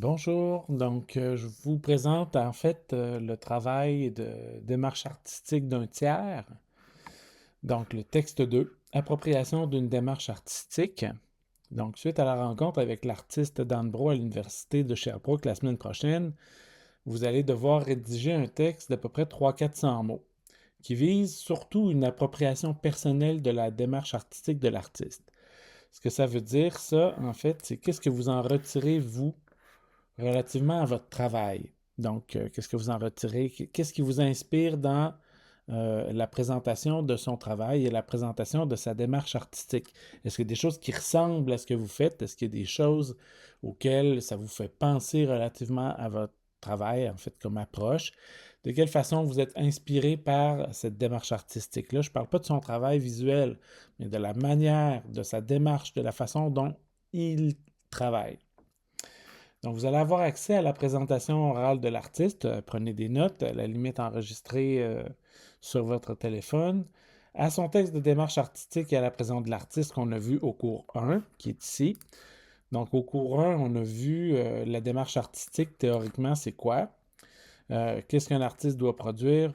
Bonjour, je vous présente en fait le travail de démarche artistique d'un tiers. Donc le texte 2, appropriation d'une démarche artistique. Donc suite à la rencontre avec l'artiste Dan Bro à l'Université de Sherbrooke la semaine prochaine, vous allez devoir rédiger un texte d'à peu près 300-400 mots qui vise surtout une appropriation personnelle de la démarche artistique de l'artiste. Ce que ça veut dire, ça, en fait, c'est qu'est-ce que vous en retirez, vous, relativement à votre travail. Qu'est-ce que vous en retirez? Qu'est-ce qui vous inspire dans la présentation de son travail et la présentation de sa démarche artistique? Est-ce qu'il y a des choses qui ressemblent à ce que vous faites? Est-ce qu'il y a des choses auxquelles ça vous fait penser relativement à votre travail, en fait, comme approche? De quelle façon vous êtes inspiré par cette démarche artistique-là? Je ne parle pas de son travail visuel, mais de la manière, de sa démarche, de la façon dont il travaille. Donc, vous allez avoir accès à la présentation orale de l'artiste. Prenez des notes, à la limite enregistrées sur votre téléphone. À son texte de démarche artistique et à la présentation de l'artiste qu'on a vu au cours 1, qui est ici. Donc, au cours 1, on a vu la démarche artistique, théoriquement, c'est quoi? Qu'est-ce qu'un artiste doit produire?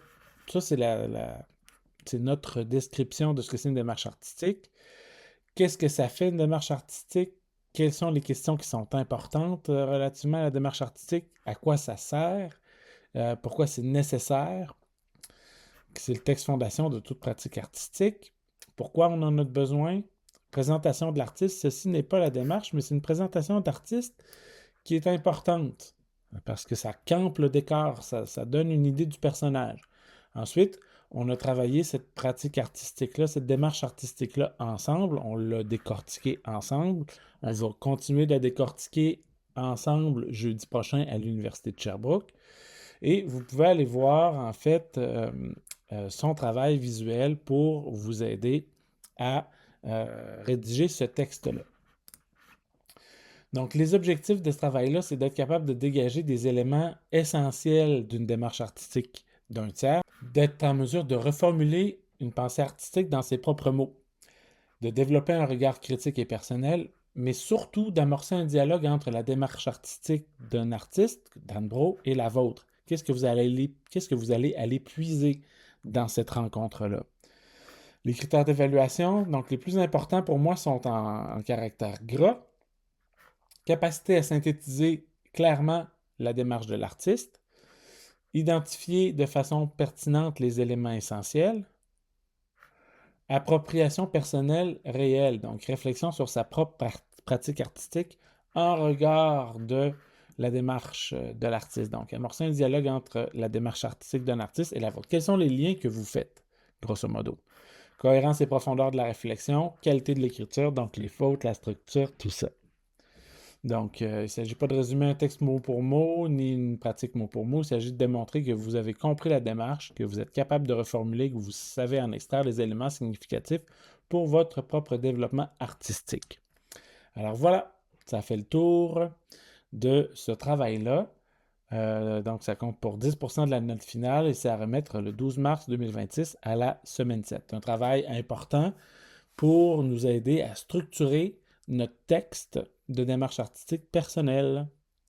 Ça, c'est notre description de ce que c'est une démarche artistique. Qu'est-ce que ça fait une démarche artistique? Quelles sont les questions qui sont importantes relativement à la démarche artistique? À quoi ça sert? Pourquoi c'est nécessaire? C'est le texte fondation de toute pratique artistique. Pourquoi on en a besoin? Présentation de l'artiste. Ceci n'est pas la démarche, mais c'est une présentation d'artiste qui est importante parce que ça campe le décor, ça donne une idée du personnage. Ensuite, on a travaillé cette pratique artistique-là, cette démarche artistique-là ensemble. On l'a décortiqué ensemble. On va continuer de la décortiquer ensemble jeudi prochain à l'Université de Sherbrooke. Et vous pouvez aller voir, en fait, son travail visuel pour vous aider à rédiger ce texte-là. Donc, les objectifs de ce travail-là, c'est d'être capable de dégager des éléments essentiels d'une démarche artistique d'un tiers, d'être en mesure de reformuler une pensée artistique dans ses propres mots, de développer un regard critique et personnel, mais surtout d'amorcer un dialogue entre la démarche artistique d'un artiste, Dan Bro, et la vôtre. Qu'est-ce que vous allez aller puiser dans cette rencontre-là? Les critères d'évaluation, donc les plus importants pour moi sont en caractère gras, capacité à synthétiser clairement la démarche de l'artiste, identifier de façon pertinente les éléments essentiels, appropriation personnelle réelle, donc réflexion sur sa propre pratique artistique en regard de la démarche de l'artiste. Donc, amorcer un dialogue entre la démarche artistique d'un artiste et la vôtre. Quels sont les liens que vous faites, grosso modo? Cohérence et profondeur de la réflexion, qualité de l'écriture, donc les fautes, la structure, tout ça. Donc, il ne s'agit pas de résumer un texte mot pour mot, ni une pratique mot pour mot. Il s'agit de démontrer que vous avez compris la démarche, que vous êtes capable de reformuler, que vous savez en extraire les éléments significatifs pour votre propre développement artistique. Alors voilà, ça fait le tour de ce travail-là. Donc, ça compte pour 10% de la note finale et c'est à remettre le 12 mars 2026 à la semaine 7. Un travail important pour nous aider à structurer notre texte de démarche artistique personnelle.